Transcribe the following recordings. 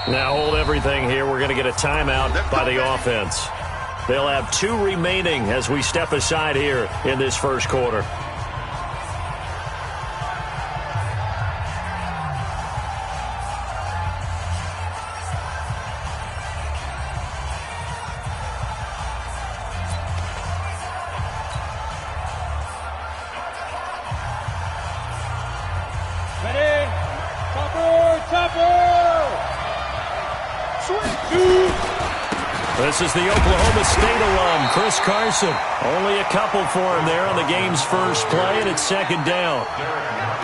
Now hold everything here. We're going to get a timeout by the offense. They'll have 2 remaining as we step aside here in this first quarter. This is the Oklahoma State alum, Chris Carson. Only a couple for him there on the game's first play, and it's second down.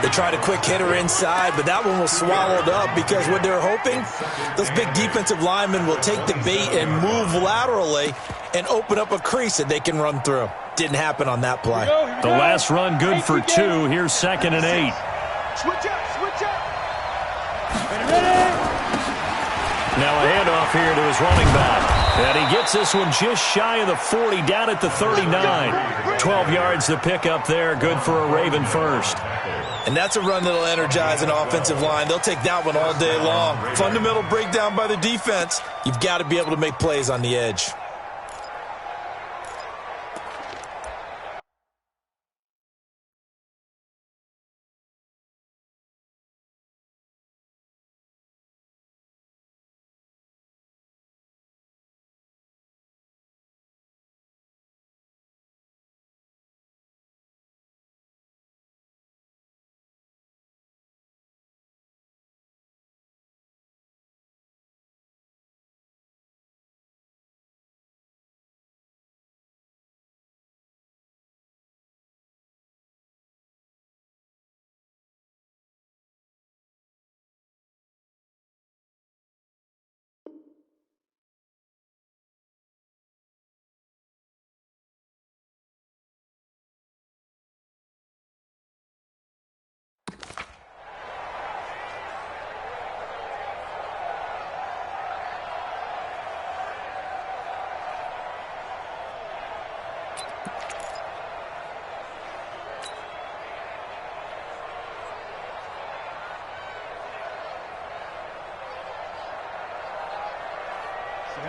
They tried a quick hitter inside, but that one was swallowed up because what they're hoping, those big defensive linemen will take the bait and move laterally and open up a crease that they can run through. Didn't happen on that play. The last run good for 2. Here's 2nd and 8. Switch up, switch up. Now a handoff here to his running back. And he gets this one just shy of the 40, down at the 39. 12 yards to pick up there, good for a Raven first. And that's a run that'll energize an offensive line. They'll take that one all day long. Fundamental breakdown by the defense. You've got to be able to make plays on the edge.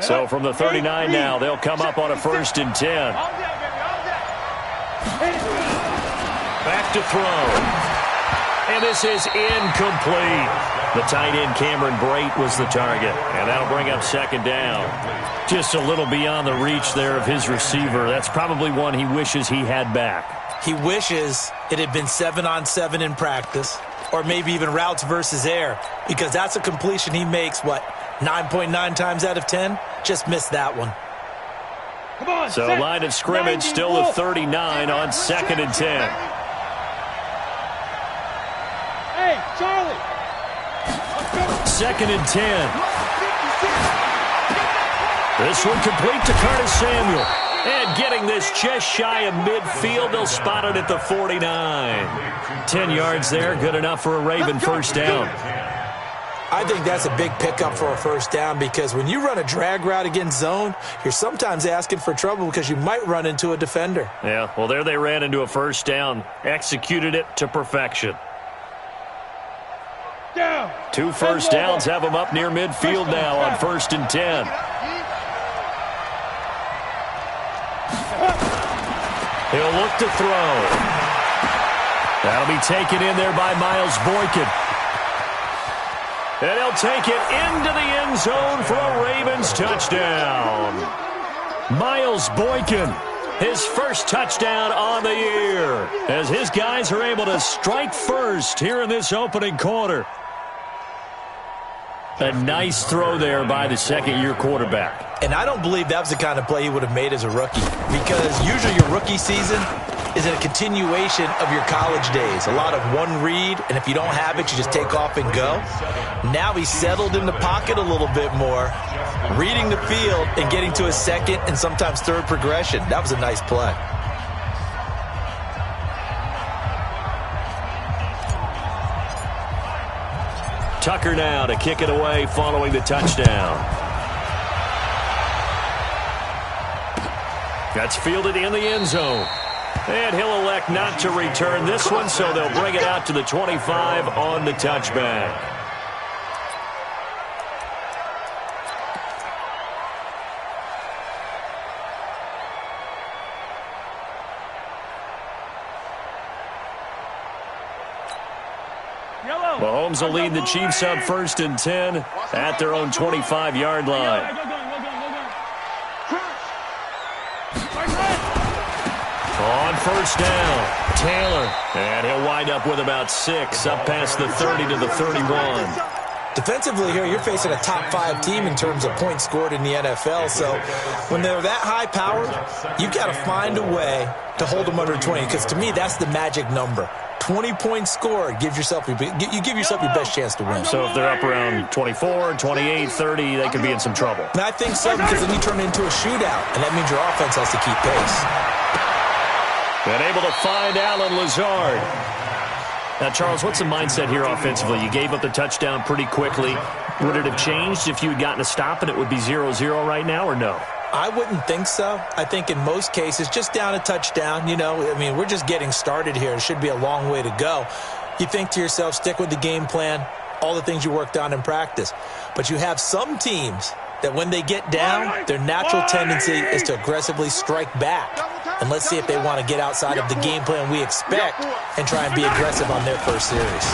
So from the 39 now, they'll come up on a 1st and 10. Back to throw. And this is incomplete. The tight end, Cameron Brate, was the target. And that'll bring up 2nd down. Just a little beyond the reach there of his receiver. That's probably one he wishes he had back. He wishes it had been 7-on-7 in practice, or maybe even routes versus air, because that's a completion he makes, 9.9 times out of 10? Just missed that one. Come on, so line of scrimmage still at 39 on 2nd and 10. Hey, Charlie. 2nd and 10. This one complete to Curtis Samuel. And getting this just shy of midfield, they'll spot it at the 49. 10 yards there, good enough for a Raven first down. I think that's a big pickup for a first down because when you run a drag route against zone, you're sometimes asking for trouble because you might run into a defender. Yeah, well, there they ran into a first down, executed it to perfection. Down. 2 first downs have them up near midfield now on 1st and 10. He'll look to throw. That'll be taken in there by Miles Boykin. And he'll take it into the end zone for a Ravens touchdown. Miles Boykin, his first touchdown on the year, as his guys are able to strike first here in this opening quarter. A nice throw there by the second-year quarterback. And I don't believe that was the kind of play he would have made as a rookie, because usually your rookie season is a continuation of your college days. A lot of one read, and if you don't have it, you just take off and go. Now he's settled in the pocket a little bit more, reading the field and getting to his second and sometimes third progression. That was a nice play. Tucker now to kick it away following the touchdown. That's fielded in the end zone. And he'll elect not to return this one, so they'll bring it out to the 25 on the touchback. Mahomes will lead the Chiefs up 1st and 10 at their own 25-yard line. On 1st down, Taylor. And he'll wind up with about 6, up past the 30 to the 31. Defensively here, you're facing a top 5 team in terms of points scored in the NFL. So when they're that high-powered, you've got to find a way to hold them under 20. Because to me, that's the magic number. 20 points scored, you give yourself your best chance to win. So if they're up around 24, 28, 30, they could be in some trouble. And I think so, because then you turn it into a shootout, and that means your offense has to keep pace. And able to find Allen Lazard. Now, Charles, what's the mindset here offensively? You gave up the touchdown pretty quickly. Would it have changed if you had gotten a stop and it would be 0-0 right now, or no? I wouldn't think so. I think in most cases, just down a touchdown, we're just getting started here. It should be a long way to go. You think to yourself, stick with the game plan, all the things you worked on in practice. But you have some teams that when they get down, their natural tendency is to aggressively strike back. And let's see if they want to get outside of the game plan we expect and try and be aggressive on their first series.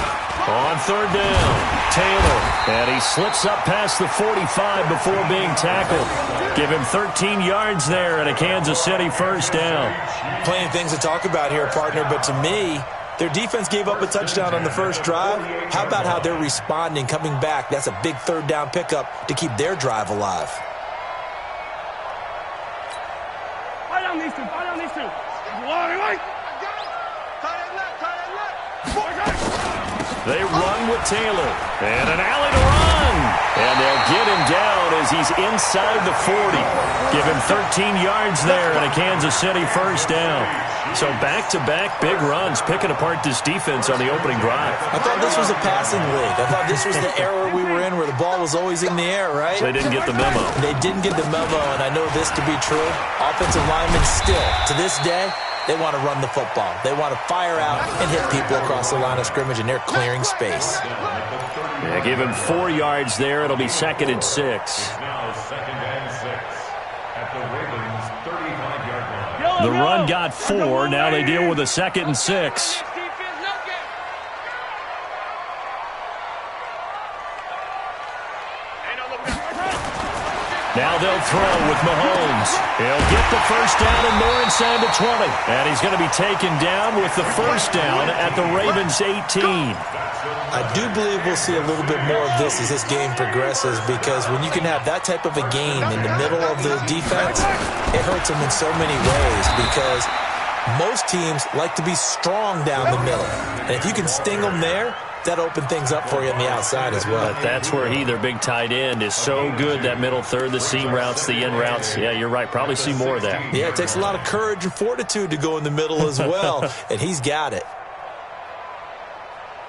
On 3rd down, Taylor. And he slips up past the 45 before being tackled. Give him 13 yards there and a Kansas City 1st down. Plenty of things to talk about here, partner, but to me, their defense gave up a touchdown on the first drive. How about how they're responding, coming back? That's a big 3rd down pickup to keep their drive alive. They run with Taylor. And an alley to run. And they'll get him down as he's inside the 40. Give him 13 yards there and a Kansas City 1st down. So back-to-back big runs, picking apart this defense on the opening drive. I thought this was a passing league. I thought this was the era we were in where the ball was always in the air, right? They didn't get the memo. They didn't get the memo, and I know this to be true. Offensive linemen still, to this day, they want to run the football. They want to fire out and hit people across the line of scrimmage, and they're clearing space. Yeah, give him 4 yards there. It'll be 2nd and 6. The run got 4. Now they deal with a 2nd and 6. Now they'll throw with Mahomes. He'll get the 1st down and more inside the 20. And he's going to be taken down with the 1st down at the Ravens 18. I do believe we'll see a little bit more of this as this game progresses, because when you can have that type of a game in the middle of the defense, it hurts them in so many ways, because most teams like to be strong down the middle. And if you can sting them there, that open things up for you on the outside as well. But that's where their big tight end, is so good, that middle third, the seam routes, the in routes. Yeah, you're right. Probably see more of that. Yeah, it takes a lot of courage and fortitude to go in the middle as well, and he's got it.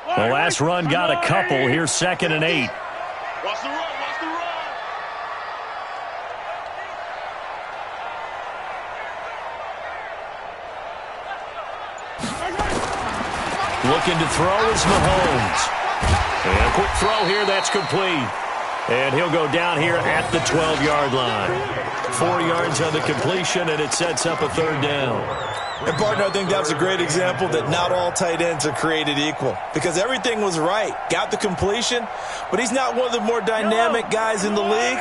The last run got a couple. Here's 2nd and 8. Watch the run, watch the run. Looking to throw is Mahomes. And a quick throw here, that's complete. And he'll go down here at the 12-yard line. 4 yards on the completion, and it sets up a 3rd down. And, partner, I think that's a great example that not all tight ends are created equal, because everything was right. Got the completion, but he's not one of the more dynamic guys in the league.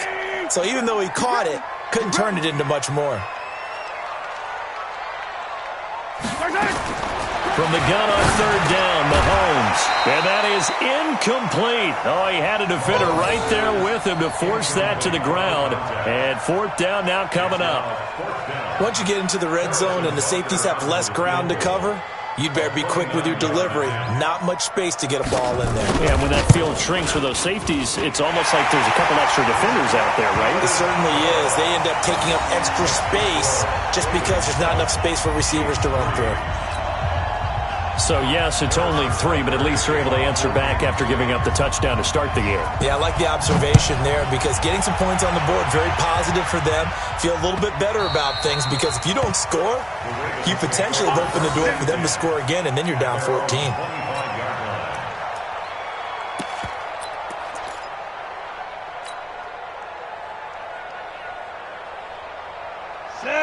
So even though he caught it, couldn't turn it into much more. From the gun on 3rd down, Mahomes. And that is incomplete. Oh, he had a defender right there with him to force that to the ground. And 4th down now coming up. Once you get into the red zone and the safeties have less ground to cover, you'd better be quick with your delivery. Not much space to get a ball in there. Yeah, when that field shrinks for those safeties, it's almost like there's a couple extra defenders out there, right? It certainly is. They end up taking up extra space just because there's not enough space for receivers to run through. So, yes, it's only 3, but at least they're able to answer back after giving up the touchdown to start the game. Yeah, I like the observation there, because getting some points on the board, very positive for them. Feel a little bit better about things, because if you don't score, you potentially have opened the door for them to score again, and then you're down 14.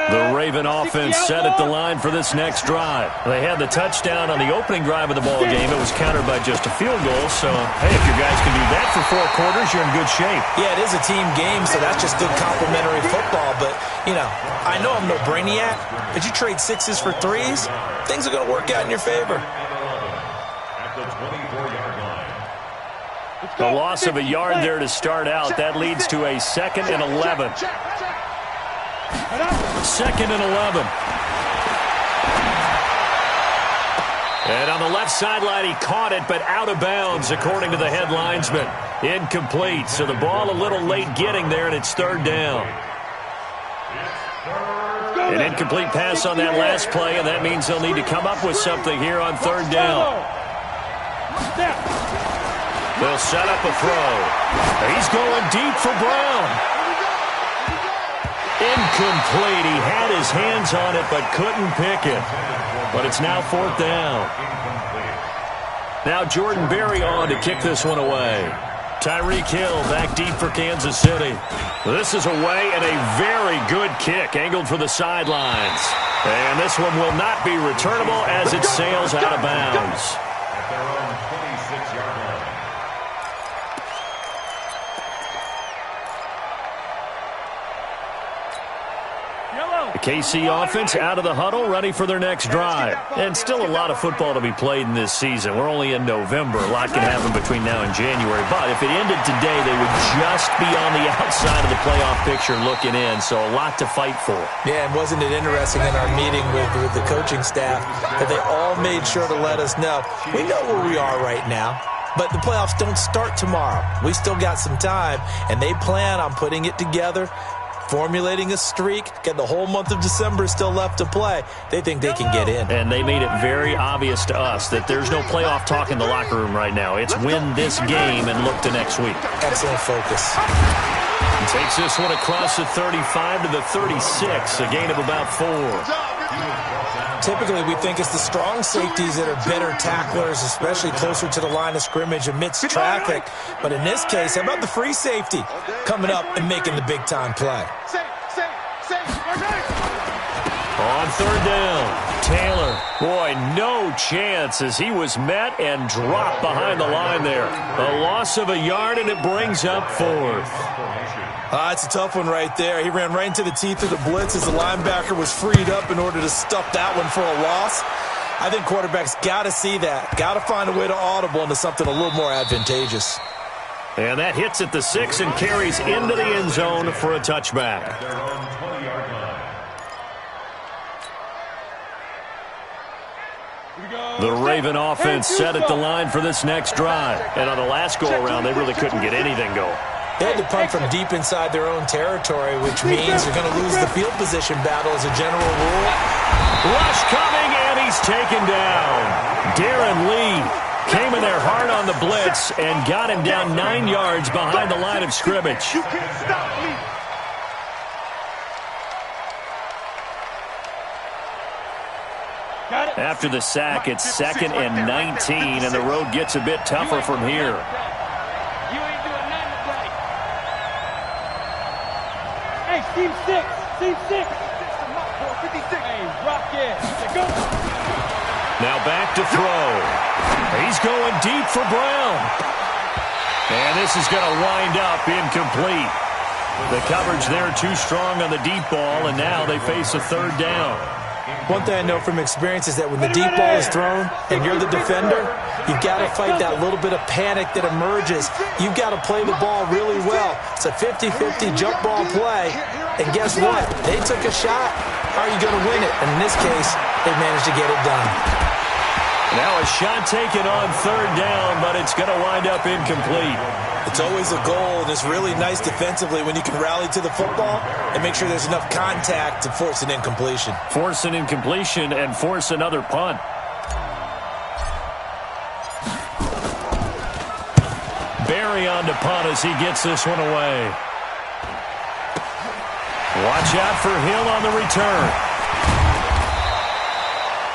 The Raven offense set at the line for this next drive. They had the touchdown on the opening drive of the ball game. It was countered by just a field goal. So, hey, if your guys can do that for 4 quarters, you're in good shape. Yeah, it is a team game, so that's just good complementary football. But, you know, I know I'm no brainiac, but you trade 6s for 3s, things are going to work out in your favor. The loss of a yard there to start out. That leads to a 2nd and 11. 2nd and 11. And on the left sideline, he caught it, but out of bounds, according to the head linesman. Incomplete. So the ball a little late getting there, and it's 3rd down. An incomplete pass on that last play, and that means they'll need to come up with something here on 3rd down. They'll set up a throw. He's going deep for Brown. Incomplete. He had his hands on it but couldn't pick it. But it's now 4th down. Now Jordan Berry on to kick this one away. Tyreek Hill back deep for Kansas City. This is away and a very good kick angled for the sidelines. And this one will not be returnable as it sails out of bounds. The KC offense out of the huddle, ready for their next drive. And still a lot of football to be played in this season. We're only in November. A lot can happen between now and January. But if it ended today, they would just be on the outside of the playoff picture looking in. So a lot to fight for. Yeah, and wasn't it interesting in our meeting with the coaching staff that they all made sure to let us know, we know where we are right now. But the playoffs don't start tomorrow. We still got some time, and they plan on putting it together, formulating a streak, get the whole month of December still left to play. They think they can get in. And they made it very obvious to us that there's no playoff talk in the locker room right now. It's win this game and look to next week. Excellent focus. He takes this one across the 35 to the 36, a gain of about 4. Typically, we think it's the strong safeties that are better tacklers, especially closer to the line of scrimmage amidst traffic. But in this case, how about the free safety coming up and making the big-time play? On 3rd down, Taylor. Boy, no chance as he was met and dropped behind the line there. A loss of a yard, and it brings up 4th. It's a tough one right there. He ran right into the teeth of the blitz as the linebacker was freed up in order to stuff that one for a loss. I think quarterbacks got to see that. Got to find a way to audible into something a little more advantageous. And that hits at the 6 and carries into the end zone for a touchback. The Raven offense set at the line for this next drive. And on the last go-around, they really couldn't get anything going. They had to punt from deep inside their own territory, which means you're going to lose the field position battle as a general rule. Rush coming, and he's taken down. Darren Lee came in there hard on the blitz and got him down 9 yards behind the line of scrimmage. You can't stop me. After the sack, it's 2nd and 19, and the road gets a bit tougher from here. Team 6. Hey, rock it. Go. Now back to throw. He's going deep for Brown. And this is going to wind up incomplete. The coverage there too strong on the deep ball, and now they face a 3rd down. One thing I know from experience is that when the deep ball is thrown and you're the defender, you've got to fight that little bit of panic that emerges. You've got to play the ball really well. It's a 50-50 jump ball play. And guess what? They took a shot. How are you going to win it? And in this case, they managed to get it done. Now a shot taken on 3rd down, but it's going to wind up incomplete. It's always a goal, and it's really nice defensively when you can rally to the football and make sure there's enough contact to force an incompletion. Force an incompletion and force another punt. Barry on to punt as he gets this one away. Watch out for Hill on the return.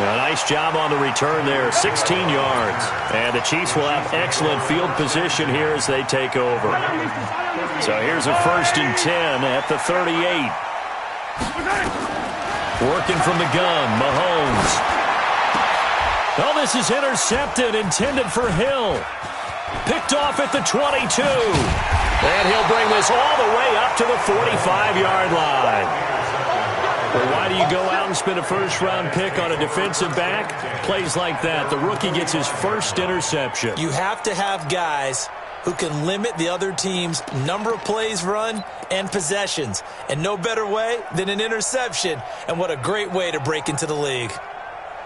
A nice job on the return there, 16 yards. And the Chiefs will have excellent field position here as they take over. So here's a 1st and 10 at the 38. Working from the gun, Mahomes. Oh, this is intercepted, intended for Hill. Picked off at the 22. And he'll bring this all the way up to the 45-yard line. Well, why do you go out and spend a first-round pick on a defensive back? Plays like that. The rookie gets his first interception. You have to have guys who can limit the other team's number of plays run and possessions. And no better way than an interception. And what a great way to break into the league.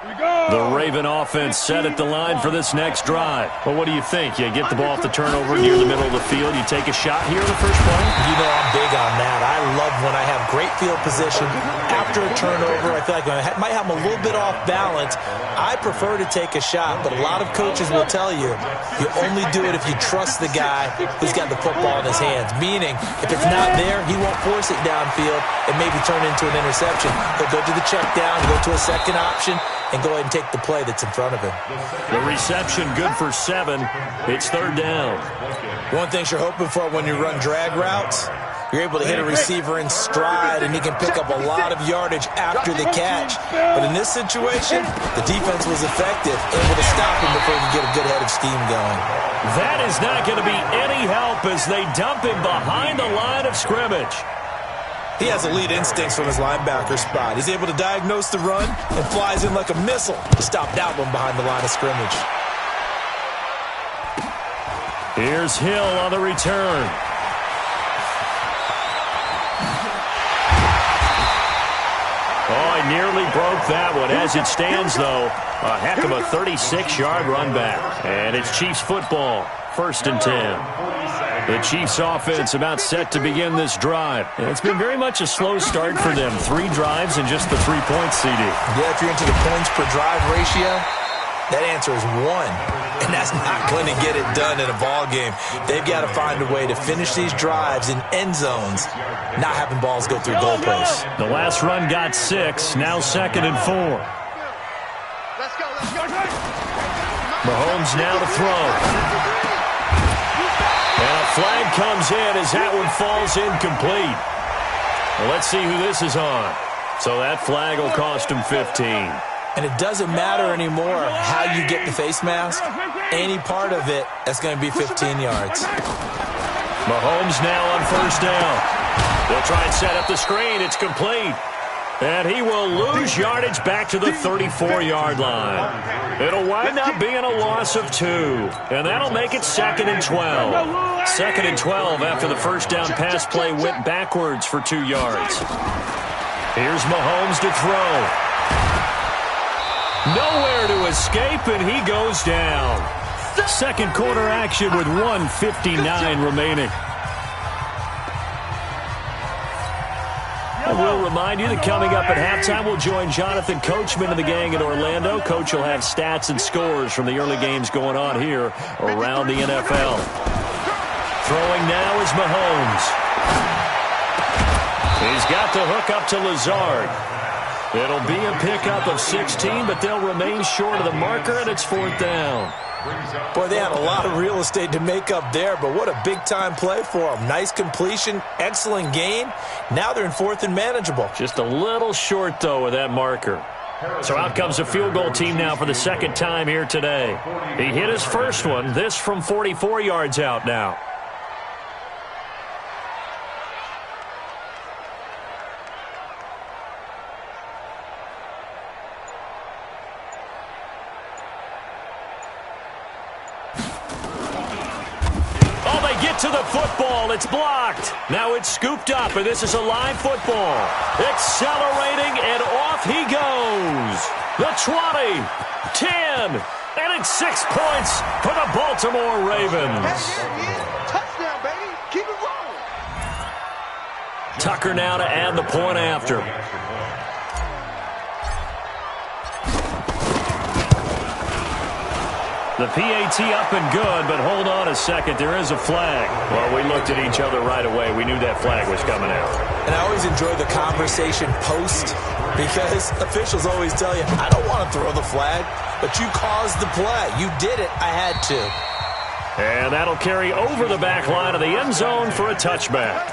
The Raven offense set at the line for this next drive. Well, what do you think? You get the ball off the turnover near the middle of the field. You take a shot here in the first play? You know I'm big on that. I love when I have great field position. After a turnover, I feel like I might have them a little bit off balance. I prefer to take a shot, but a lot of coaches will tell you, you only do it if you trust the guy who's got the football in his hands. Meaning, if it's not there, he won't force it downfield and maybe turn into an interception. He'll go to the check down, go to a second option, and go ahead and take the play that's in front of him. The reception good for 7. It's third down. One thing you're hoping for when you run drag routes, you're able to hit a receiver in stride, and he can pick up a lot of yardage after the catch. But in this situation, the defense was effective, able to stop him before he could get a good head of steam going. That is not going to be any help as they dump him behind the line of scrimmage. He has elite instincts from his linebacker spot. He's able to diagnose the run and flies in like a missile to stop that one behind the line of scrimmage. Here's Hill on the return. Oh, he nearly broke that one. As it stands, though, a heck of a 36-yard run back. And it's Chiefs football, 1st and 10. The Chiefs offense about set to begin this drive. And it's been very much a slow start for them. 3 drives and just the 3 points, CD. Yeah, if you're into the points per drive ratio, that answer is 1. And that's not going to get it done in a ball game. They've got to find a way to finish these drives in end zones, not having balls go through goalposts. The last run got 6, now 2nd and 4. Let's go, let's go. Mahomes now to throw. And a flag comes in as that one falls incomplete. Well, let's see who this is on. So that flag will cost him 15. And it doesn't matter anymore how you get the face mask. Any part of it, that's going to be 15 yards. Mahomes now on 1st down. They'll try and set up the screen. It's complete. And he will lose yardage back to the 34-yard line. It'll wind up being a loss of 2. And that'll make it 2nd and 12. 2nd and 12 after the first down pass play went backwards for 2 yards. Here's Mahomes to throw. Nowhere to escape, and he goes down. Second quarter action with 1:59 remaining. And we'll remind you that coming up at halftime, we'll join Jonathan Coachman and the gang in Orlando. Coach will have stats and scores from the early games going on here around the NFL. Throwing now is Mahomes. He's got the hook up to Lazard. It'll be a pickup of 16, but they'll remain short of the marker, and it's 4th down. Boy, they had a lot of real estate to make up there, but what a big-time play for them. Nice completion, excellent gain. Now they're in 4th and manageable. Just a little short, though, of that marker. So out comes a field goal team now for the 2nd time here today. He hit his first one, this from 44 yards out now. To the football, it's blocked. Now it's scooped up, and this is a live football. Accelerating, and off he goes. The 20, 10, and it's 6 points for the Baltimore Ravens. Touchdown, baby. Keep it rolling. Tucker now to add the point after. The PAT up and good, but hold on a second. There is a flag. Well, we looked at each other right away. We knew that flag was coming out. And I always enjoy the conversation post because officials always tell you, I don't want to throw the flag, but you caused the play. You did it. I had to. And that'll carry over the back line of the end zone for a touchback.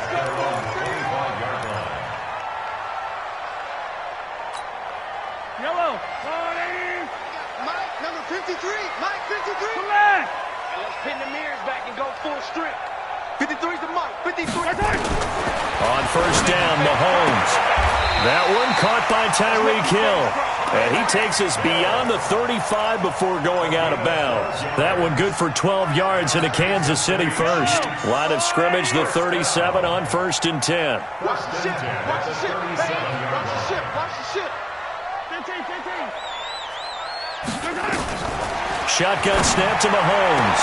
Mike 53. Come back. Let's pin the mirrors back and go full strip. 53's the Mike. 53. On first down, Mahomes. That one caught by Tyreek Hill. And he takes us beyond the 35 before going out of bounds. That one good for 12 yards into Kansas City first. Line of scrimmage, the 37 on first and 10. Watch the ship. Watch the ship. Hey, watch the ship. Watch the ship. 15. Shotgun snap to Mahomes.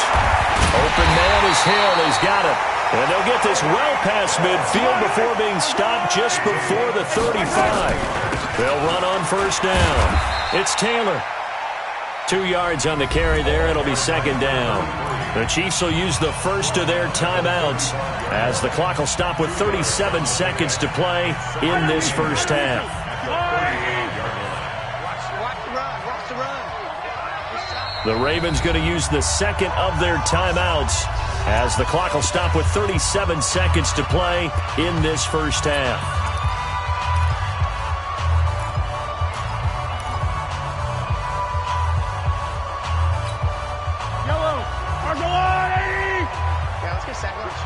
Open man is Hill. He's got it. And they'll get this well past midfield before being stopped just before the 35. They'll run on first down. It's Taylor. 2 yards on the carry there. It'll be second down. The Chiefs will use the first of their timeouts as the clock will stop with 37 seconds to play in this first half. Watch the run. The Ravens going to use the second of their timeouts as the clock will stop with 37 seconds to play in this first half. Yellow. Marshall 80. Yeah, let's get sack lunch.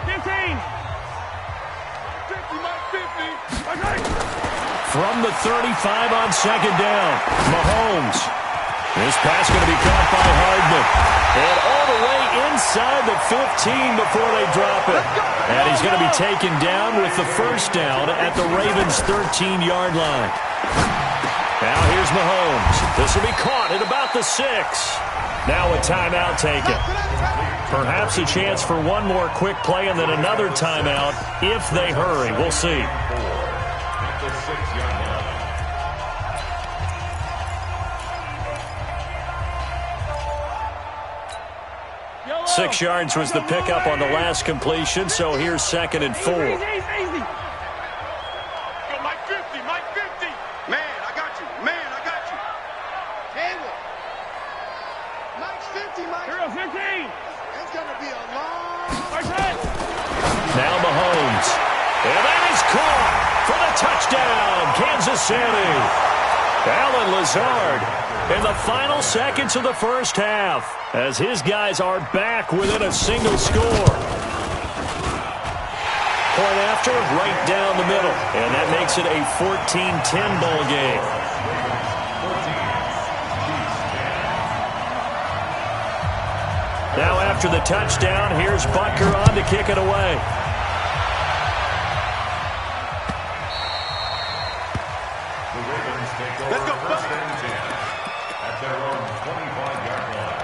15. 50, Mike 50. Okay. From the 35 on second down, Mahomes. This pass going to be caught by Hardman. And all the way inside the 15 before they drop it. And he's going to be taken down with the first down at the Ravens' 13-yard line. Now here's Mahomes. This will be caught at about the 6. Now a timeout taken. Perhaps a chance for one more quick play and then another timeout if they hurry. We'll see. 6 yards was the pickup on the last completion, so here's second and 4. Easy. Yo, Mike 50, Mike 50. Man, I got you. Taylor. Mike's 50, Mike. Here we go, 15. It's going to be a long... Now Mahomes. And that is caught for the touchdown, Kansas City. Allen Lazard in the final seconds of the first half as his guys are back within a single score. Point after, right down the middle. And that makes it a 14-10 ball game. Now after the touchdown, here's Butker on to kick it away. Let's go, first and 10 at their own 25-yard line.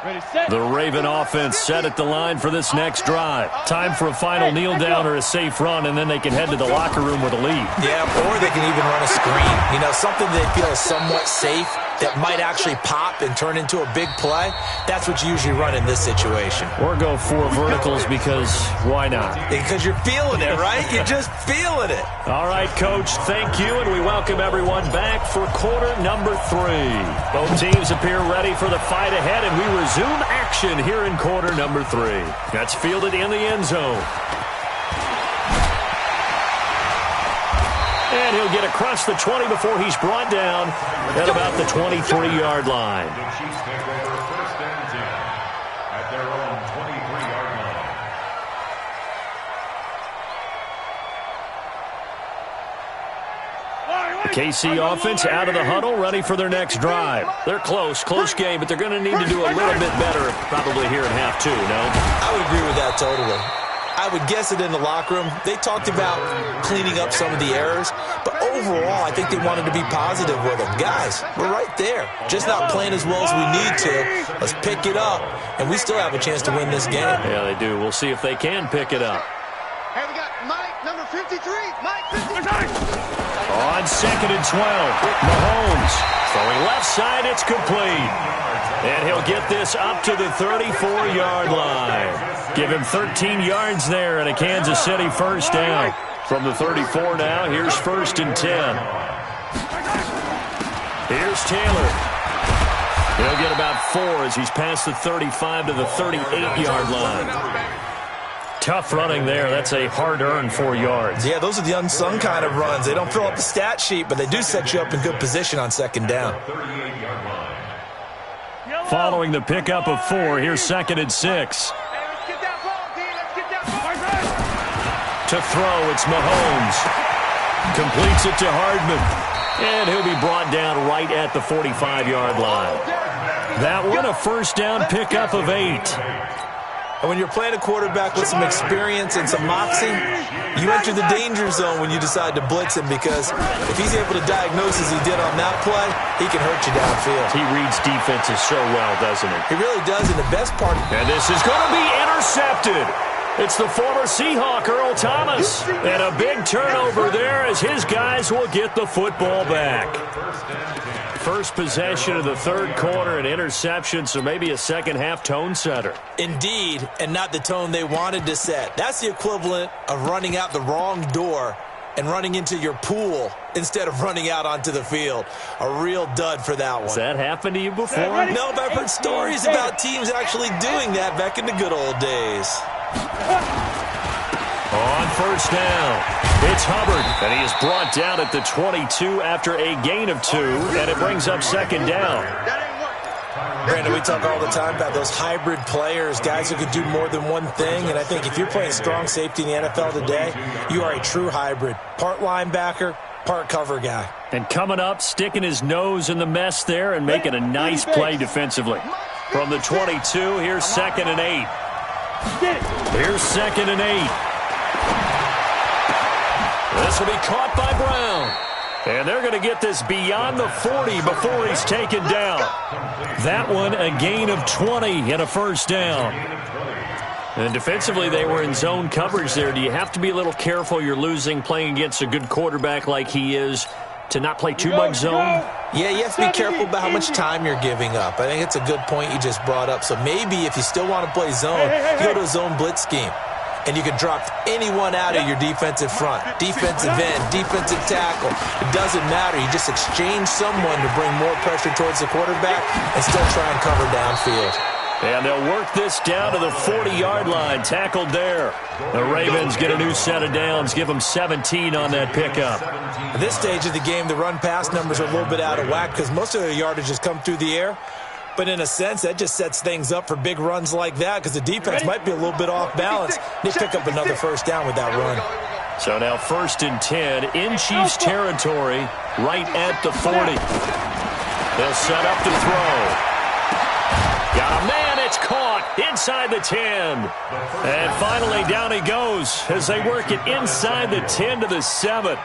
Ready, set. The Raven offense set at the line for this next drive. Time for a final kneel down or a safe run, and then they can head to the locker room with a lead. Yeah, or they can even run a screen. You know, something they feel is somewhat safe that might actually pop and turn into a big play. That's what you usually run in this situation. Or go 4 verticals because why not? Because you're feeling it, right? You're just feeling it. All right, Coach, thank you, and we welcome everyone back for quarter number 3. Both teams appear ready for the fight ahead, and we resume action here in quarter number 3. That's fielded in the end zone. And he'll get across the 20 before he's brought down at about the 23-yard line. The Chiefs take over first and 10 at their own 23-yard line. The KC offense out of the huddle, ready for their next drive. They're close game, but they're going to need to do a little bit better probably here in half 2, no? I would agree with that totally. I would guess it in the locker room. They talked about cleaning up some of the errors, but overall, I think they wanted to be positive with them. Guys, we're right there. Just not playing as well as we need to. Let's pick it up, and we still have a chance to win this game. Yeah, they do. We'll see if they can pick it up. Hey, we got Mike, number 53. Mike 53. On second and 12, Mahomes throwing left side. It's complete. And he'll get this up to the 34-yard line. Give him 13 yards there and a Kansas City first down. From the 34 now, here's first and 10. Here's Taylor. He'll get about 4 as he's past the 35 to the 38-yard line. Tough running there. That's a hard-earned 4 yards. Yeah, those are the unsung kind of runs. They don't fill up the stat sheet, but they do set you up in good position on second down. Following the pickup of 4, here's 2nd and 6. Hey, let's get that ball, D. Let's get that ball. To throw, it's Mahomes. Completes it to Hardman. And he'll be brought down right at the 45-yard line. That one, a first down pickup of 8. And when you're playing a quarterback with some experience and some moxie, you enter the danger zone when you decide to blitz him, because if he's able to diagnose as he did on that play, he can hurt you downfield. He reads defenses so well, doesn't he? He really does, and the best part... And this is going to be intercepted. It's the former Seahawk, Earl Thomas. And a big turnover there as his guys will get the football back. First possession of the third quarter, an interception, so maybe a second-half tone setter. Indeed, and not the tone they wanted to set. That's the equivalent of running out the wrong door and running into your pool instead of running out onto the field. A real dud for that one. Has that happened to you before? No, but I've heard stories about teams actually doing that back in the good old days. On first down, it's Hubbard, and he is brought down at the 22 after a gain of 2, and it brings up second down. Brandon, we talk all the time about those hybrid players, guys who could do more than one thing, and I think if you're playing strong safety in the NFL today, you are a true hybrid. Part linebacker, part cover guy. And coming up, sticking his nose in the mess there and making a nice play defensively. From the 22, here's 2nd and 8. Here's 2nd and 8. This will be caught by Brown. And they're going to get this beyond the 40 before he's taken down. That one, a gain of 20 and a first down. And defensively, they were in zone coverage there. Do you have to be a little careful you're losing playing against a good quarterback like he is to not play too much zone? Yeah, you have to be careful about how much time you're giving up. I think it's a good point you just brought up. So maybe if you still want to play zone, you go to a zone blitz scheme. And you can drop anyone out of your defensive front. Defensive end, defensive tackle. It doesn't matter. You just exchange someone to bring more pressure towards the quarterback and still try and cover downfield. And they'll work this down to the 40-yard line. Tackled there. The Ravens get a new set of downs. Give them 17 on that pickup. At this stage of the game, the run-pass numbers are a little bit out of whack because most of their yardage has come through the air. But in a sense, that just sets things up for big runs like that because the defense might be a little bit off balance. They pick up another first down with that run. So now 1st and 10 in Chiefs territory, right at the 40. They'll set up to throw. Got a man, it's caught inside the 10. And finally down he goes as they work it inside the 10 to the 7.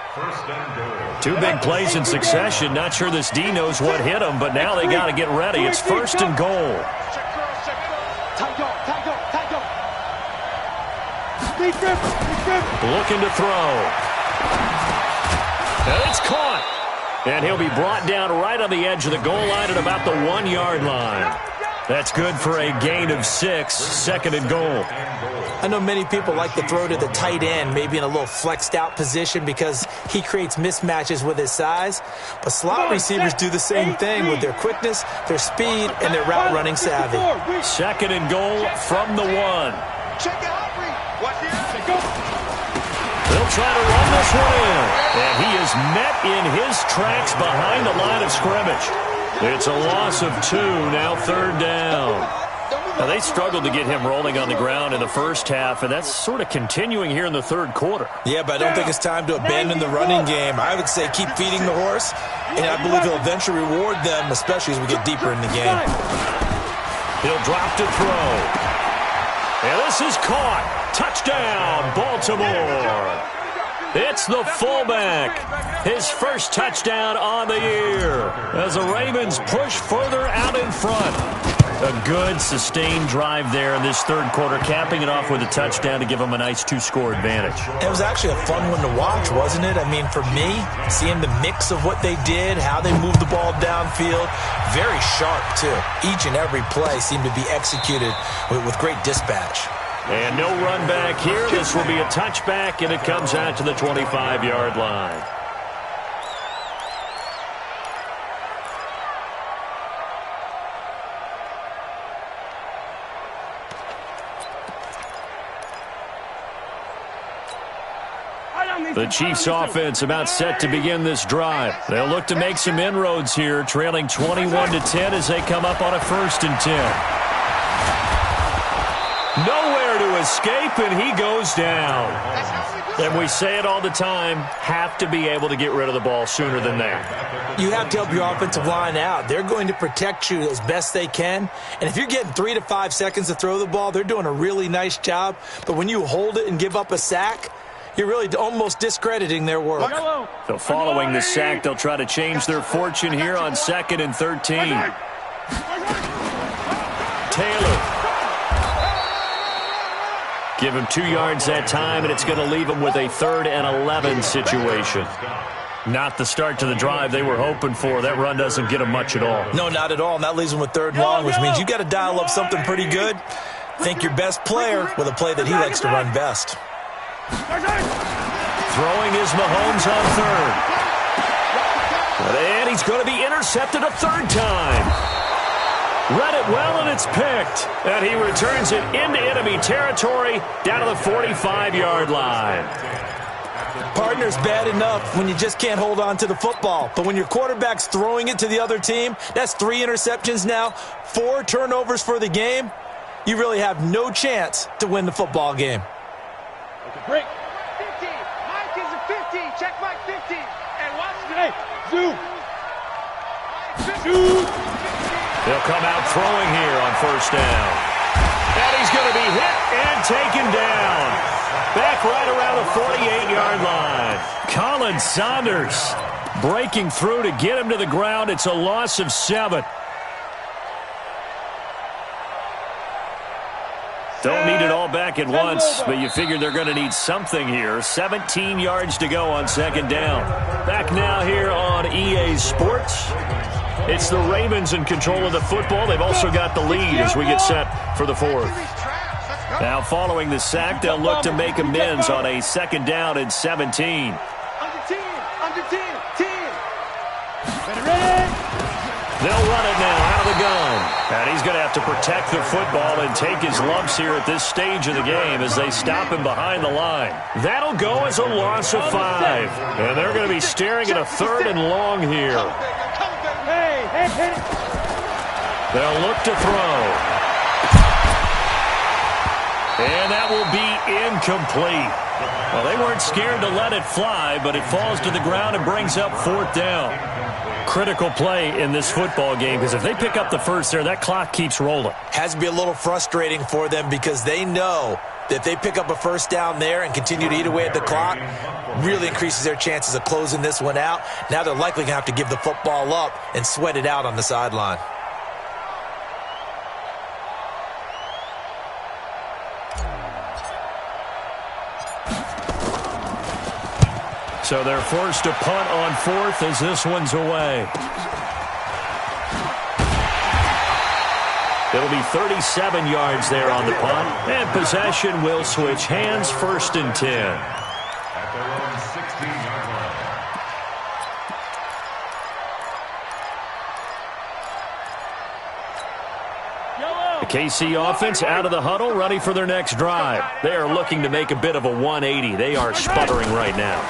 2 big plays in succession. Not sure this D knows what hit him, but now they got to get ready. It's 1st and goal. Looking to throw. And it's caught. And he'll be brought down right on the edge of the goal line at about the 1-yard line. That's good for a gain of 6, 2nd and goal. I know many people like to throw to the tight end, maybe in a little flexed out position because he creates mismatches with his size. But slot receivers do the same thing with their quickness, their speed, and their route running savvy. 2nd and goal from the 1. They'll try to run this one in. And he is met in his tracks behind the line of scrimmage. It's a loss of 2, now 3rd down. Now, they struggled to get him rolling on the ground in the first half, and that's sort of continuing here in the third quarter. Yeah, but I don't think it's time to abandon the running game. I would say keep feeding the horse, and I believe he'll eventually reward them, especially as we get deeper in the game. He'll drop to throw. And this is caught. Touchdown, Baltimore. It's the fullback. His first touchdown on the year as the Ravens push further out in front. A good, sustained drive there in this third quarter, capping it off with a touchdown to give them a nice 2-score advantage. It was actually a fun one to watch, wasn't it? I mean, for me, seeing the mix of what they did, how they moved the ball downfield, very sharp, too. Each and every play seemed to be executed with great dispatch. And no run back here. This will be a touchback, and it comes out to the 25-yard line. The Chiefs offense about set to begin this drive. They'll look to make some inroads here, trailing 21-10 as they come up on a 1st and 10. Nowhere to escape, and he goes down. And we say it all the time, have to be able to get rid of the ball sooner than that. You have to help your offensive line out. They're going to protect you as best they can. And if you're getting 3 to 5 seconds to throw the ball, they're doing a really nice job. But when you hold it and give up a sack, you're really almost discrediting their work. So following the sack, they'll try to change their fortune here on 2nd and 13. Taylor. Give him 2 yards that time, and it's going to leave him with a 3rd and 11 situation. Not the start to the drive they were hoping for. That run doesn't get them much at all. No, not at all. And that leaves them with 3rd and long, which means you got to dial up something pretty good. Think your best player with a play that he likes to run best. Throwing is Mahomes on 3rd. And he's going to be intercepted a 3rd time. Read it well, and it's picked. And he returns it into enemy territory down to the 45-yard line. Partner's bad enough when you just can't hold on to the football. But when your quarterback's throwing it to the other team, that's 3 interceptions now, 4 turnovers for the game. You really have no chance to win the football game. Break. 50. Mike is a 50. Check Mike 50. And watch Hey, it. Zoo. They'll come out throwing here on 1st down. And he's going to be hit and taken down. Back right around the 48-yard line. Colin Saunders breaking through to get him to the ground. It's a loss of 7. Don't need it all back at once, but you figure they're going to need something here. 17 yards to go on 2nd down. Back now here on EA Sports. It's the Ravens in control of the football. They've also got the lead as we get set for the 4th. Now following the sack, they'll look to make amends on a 2nd down and 17. Under 10. Under 10. 10. Ready. They'll run it now out of the gun. And he's going to have to protect the football and take his lumps here at this stage of the game as they stop him behind the line. That'll go as a loss of 5. And they're going to be staring at a 3rd and long here. Hey. They'll look to throw. And that will be incomplete. Well, they weren't scared to let it fly, but it falls to the ground and brings up 4th down. Critical play in this football game, because if they pick up the 1st there, that clock keeps rolling. Has to be a little frustrating for them because they know that if they pick up a 1st down there and continue to eat away at the clock, really increases their chances of closing this one out. Now they're likely going to have to give the football up and sweat it out on the sideline. So they're forced to punt on 4th as this one's away. It'll be 37 yards there on the punt. And possession will switch hands, 1st and 10. At their own 16-yard line. The KC offense out of the huddle, ready for their next drive. They are looking to make a bit of a 180. They are sputtering right now.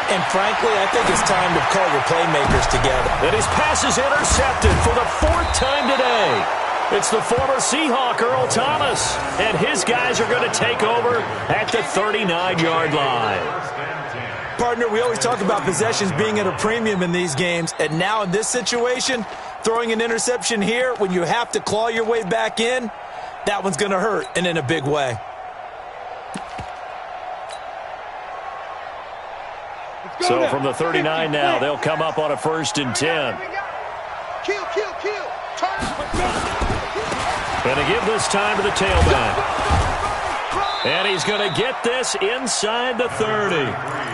And frankly, I think it's time to call your playmakers together. And his pass is intercepted for the 4th time today. It's the former Seahawk, Earl Thomas. And his guys are going to take over at the 39-yard line. Partner, we always talk about possessions being at a premium in these games. And now in this situation, throwing an interception here when you have to claw your way back in, that one's going to hurt, and in a big way. So from the 39 now, they'll come up on a 1st and 10. Kill. Going to give this time to the tailback. And he's going to get this inside the 30.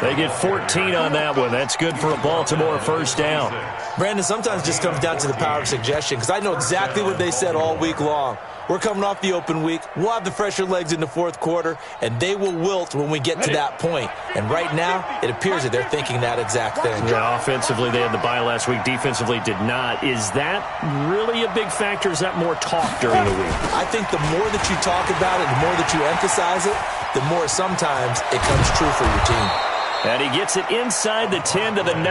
They get 14 on that one. That's good for a Baltimore 1st down. Brandon, sometimes it just comes down to the power of suggestion, because I know exactly what they said all week long. We're coming off the open week. We'll have the fresher legs in the 4th quarter, and they will wilt when we get to that point. And right now, it appears that they're thinking that exact thing. Yeah, offensively, they had the bye last week. Defensively, did not. Is that really a big factor? Is that more talk during the week? I think the more that you talk about it, the more that you emphasize it, the more sometimes it comes true for your team. And he gets it inside the 10 to the 9.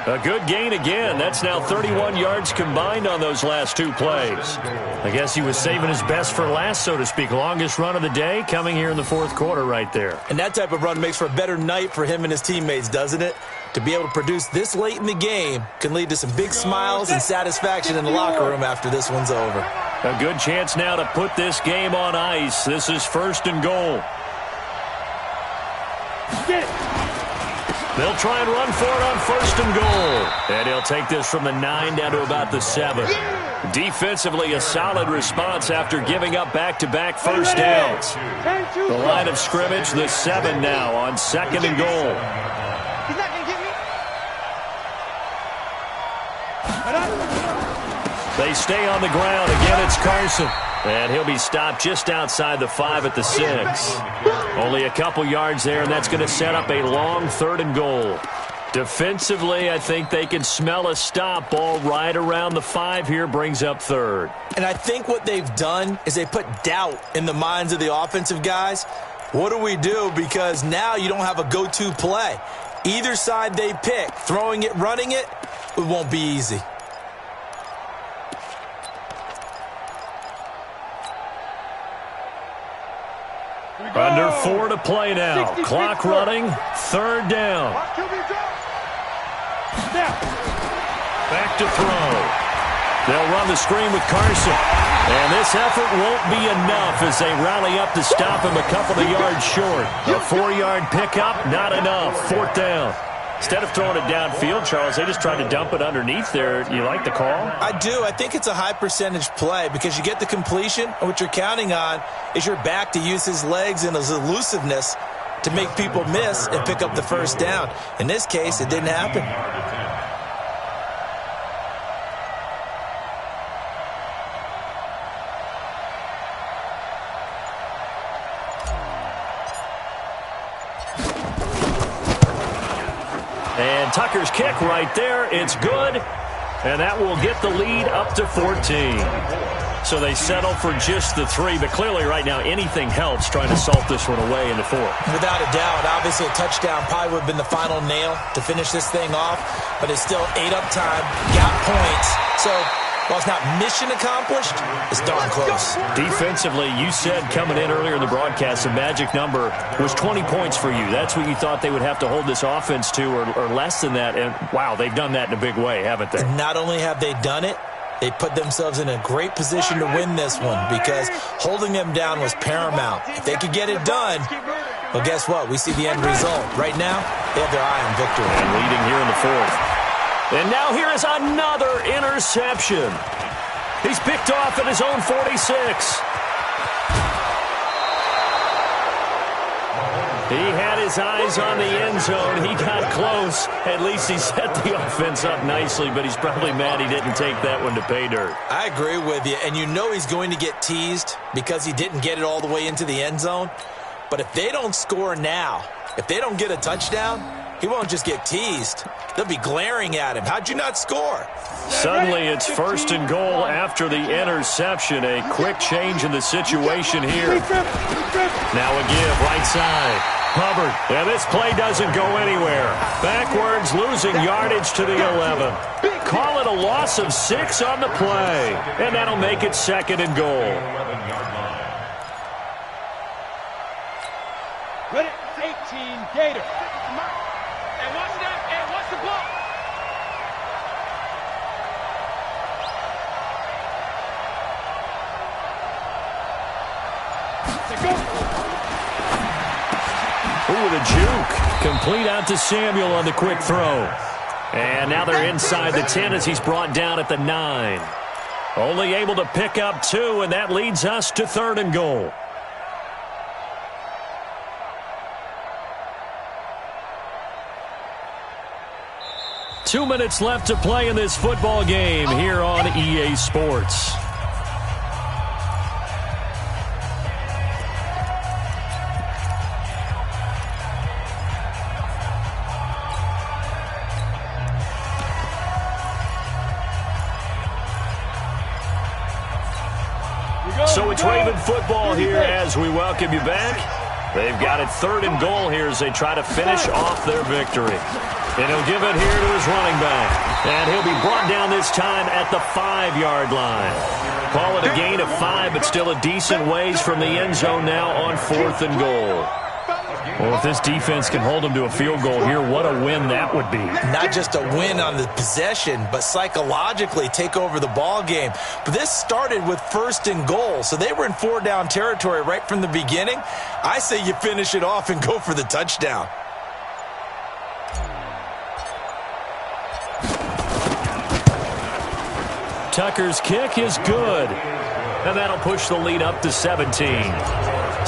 A good gain again. That's now 31 yards combined on those last two plays. I guess he was saving his best for last, so to speak. Longest run of the day coming here in the fourth quarter right there. And that type of run makes for a better night for him and his teammates, doesn't it? To be able to produce this late in the game can lead to some big smiles and satisfaction in the locker room after this one's over. A good chance now to put this game on ice. This is 1st and goal. They'll try and run for it on 1st and goal. And he'll take this from the 9 down to about the 7. Defensively, a solid response after giving up back-to-back first downs. The line of scrimmage, the 7 now on 2nd and goal. He's not going to get me. They stay on the ground. Again, it's Carson. And he'll be stopped just outside the 5 at the 6. Only a couple yards there, and that's going to set up a long 3rd and goal. Defensively, I think they can smell a stop. Ball right around the 5 here, brings up 3rd. And I think what they've done is they put doubt in the minds of the offensive guys. What do we do? Because now you don't have a go-to play. Either side they pick, throwing it, running it, it won't be easy. Under 4 to play now. Clock running. 3rd down. Back to throw. They'll run the screen with Carson. And this effort won't be enough as they rally up to stop him a couple of yards short. A 4-yard pickup, not enough. 4th down. Instead of throwing it downfield, Charles, they just tried to dump it underneath there. You like the call? I do. I think it's a high percentage play because you get the completion, and what you're counting on is your back to use his legs and his elusiveness to make people miss and pick up the 1st down. In this case, it didn't happen. And Tucker's kick right there. It's good. And that will get the lead up to 14. So they settle for just the 3. But clearly right now anything helps trying to salt this one away in the 4th. Without a doubt. Obviously a touchdown probably would have been the final nail to finish this thing off. But it's still 8 up time. Got points. So while it's not mission accomplished, it's darn close. Defensively, you said coming in earlier in the broadcast, the magic number was 20 points for you. That's what you thought they would have to hold this offense to or less than that. And, wow, they've done that in a big way, haven't they? And not only have they done it, they put themselves in a great position to win this one because holding them down was paramount. If they could get it done, well, guess what? We see the end result. Right now, they have their eye on victory. And leading here in the 4th. And now here is another interception. He's picked off at his own 46. He had his eyes on the end zone. He got close. At least he set the offense up nicely, but he's probably mad he didn't take that one to pay dirt. I agree with you, and you know he's going to get teased because he didn't get it all the way into the end zone. But if they don't score now, if they don't get a touchdown, he won't just get teased. They'll be glaring at him. How'd you not score? Suddenly it's 1st and goal after the interception. A quick change in the situation here. Now a give, right side. Hubbard. And this play doesn't go anywhere. Backwards, losing yardage to the 11. Call it a loss of 6 on the play. And that'll make it 2nd and goal. Ready, 18, Gator. And watch that, and watch the ball. Ooh, with a juke. Complete out to Samuel on the quick throw. And now they're inside the 10 as he's brought down at the 9. Only able to pick up 2, and that leads us to 3rd and goal. Two minutes left to play in this football game here on EA Sports. So it's Raven football here as we welcome you back. They've got it 3rd and goal here as they try to finish off their victory. And he'll give it here to his running back. And he'll be brought down this time at the 5-yard line. Call it a gain of 5, but still a decent ways from the end zone now on 4th and goal. Well, if this defense can hold them to a field goal here, what a win that would be. Not just a win on the possession, but psychologically take over the ball game. But this started with 1st and goal, so they were in 4-down territory right from the beginning. I say you finish it off and go for the touchdown. Tucker's kick is good, and that'll push the lead up to 17.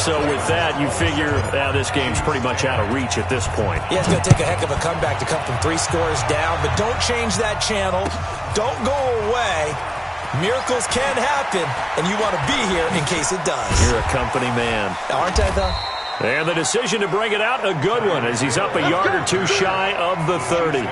So with that, you figure this game's pretty much out of reach at this point. Yeah, it's going to take a heck of a comeback to come from 3 scores down, but don't change that channel. Don't go away. Miracles can happen, and you want to be here in case it does. You're a company man. Aren't I, though? And the decision to bring it out, a good one, as he's up a yard or 2 shy of the 30.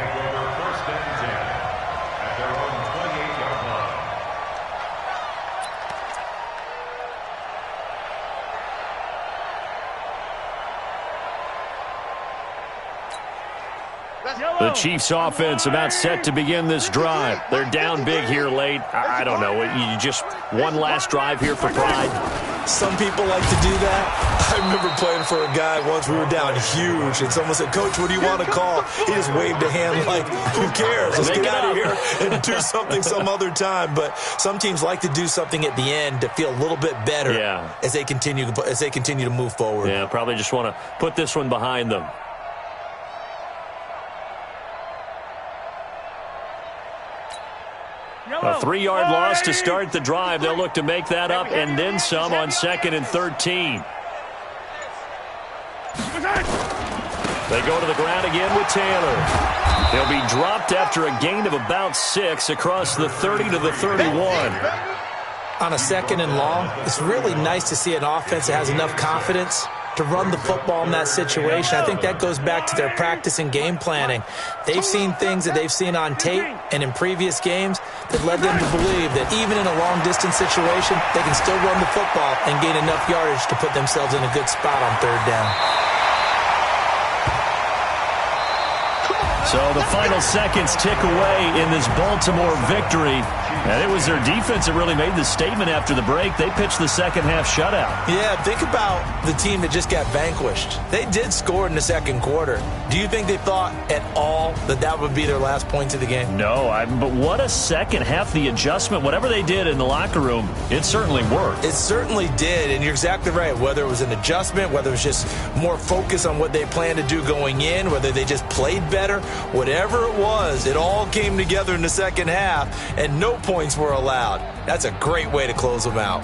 The Chiefs offense about set to begin this drive. They're down big here late. I don't know. You just one last drive here for pride. Some people like to do that. I remember playing for a guy once. We were down huge, and someone said, "Coach, what do you want to call?" He just waved a hand like, who cares? Let's get out of here and do something some other time. But some teams like to do something at the end to feel a little bit better as they continue to move forward. Yeah, probably just want to put this one behind them. A 3-yard loss to start the drive. They'll look to make that up and then some on 2nd and 13. They go to the ground again with Taylor. He'll be dropped after a gain of about 6 across the 30 to the 31. On a 2nd and long, it's really nice to see an offense that has enough confidence to run the football in that situation. I think that goes back to their practice and game planning. They've seen things that they've seen on tape and in previous games that led them to believe that even in a long-distance situation, they can still run the football and gain enough yardage to put themselves in a good spot on 3rd down. So the final seconds tick away in this Baltimore victory. And it was their defense that really made the statement after the break. They pitched the second-half shutout. Yeah, think about the team that just got vanquished. They did score in the 2nd quarter. Do you think they thought at all that that would be their last points of the game? No, but what a second half. The adjustment, whatever they did in the locker room, it certainly worked. It certainly did, and you're exactly right. Whether it was an adjustment, whether it was just more focus on what they planned to do going in, whether they just played better, whatever it was, it all came together in the 2nd half, and no points were allowed. That's a great way to close them out.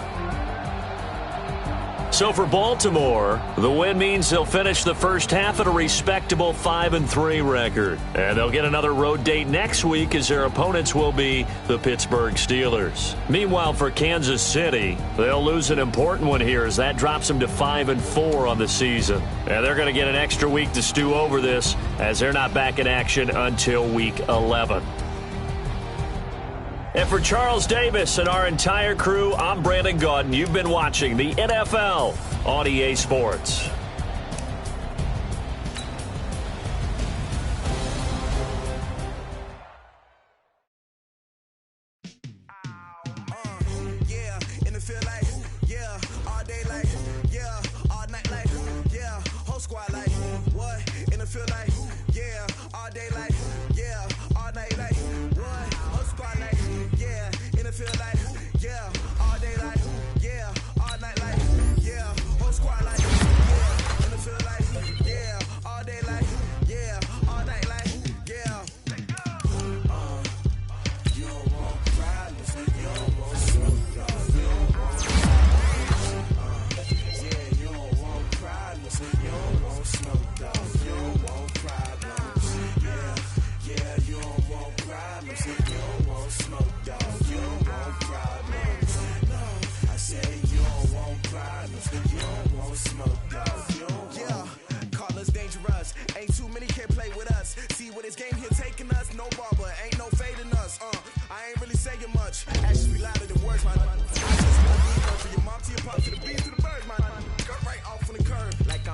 So for Baltimore, the win means they'll finish the first half at a respectable 5-3 record. And they'll get another road date next week as their opponents will be the Pittsburgh Steelers. Meanwhile, for Kansas City, they'll lose an important one here as that drops them to 5-4 on the season. And they're going to get an extra week to stew over this as they're not back in action until week 11. And for Charles Davis and our entire crew, I'm Brandon Gaudin. You've been watching the NFL on EA Sports.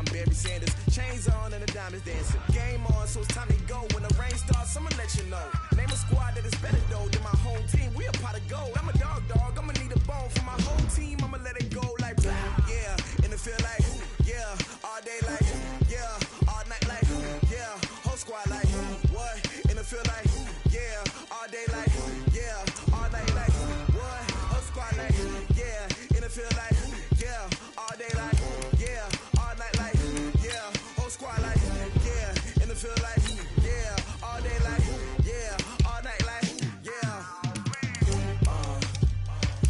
I'm Barry Sanders. Chains on and the diamonds dancing. Game on, so it's time to go. When the rain starts, I'ma let you know. Name a squad that is better though than my home team. We a pot of gold. I'm a dog. I'ma need a bone for my whole team. I'ma let it go like yeah. And it feel like yeah. All day like yeah. All night like yeah. Whole squad like what? And it feel like yeah. All day like yeah. All night like what? Whole squad like yeah. And it feel like yeah. All day like yeah. All night like yeah. Whole squad like yeah. And it feel like yeah. All day like yeah. All night like yeah.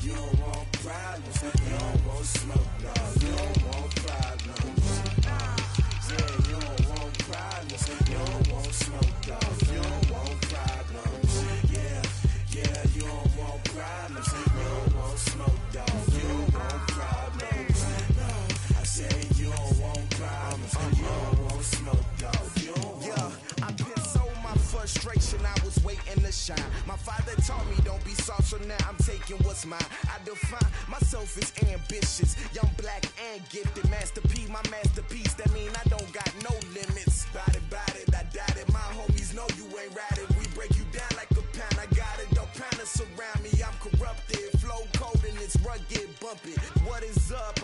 You don't want problems. You don't want smoke, no. You don't want problems. Yeah, you don't want problems. You don't want smoke, no. You don't want problems. Yeah, you don't want problems. You don't want smoke, dog. You don't want problems. No, I said you don't want problems. You don't want smoke, dog. You don't want. Yeah, I've been so my frustration. I was waiting to shine. My father taught me don't be soft, so now I'm taking what's mine. I define myself as ambitious, young, black, and gifted. Master P, my masterpiece. That mean I don't got no limits. Bout it, I doubt it. My homies know you ain't ratted. We break you down like a pound. I got it, don't pound us around me. I'm corrupted, flow cold and it's rugged, bump it. What is up?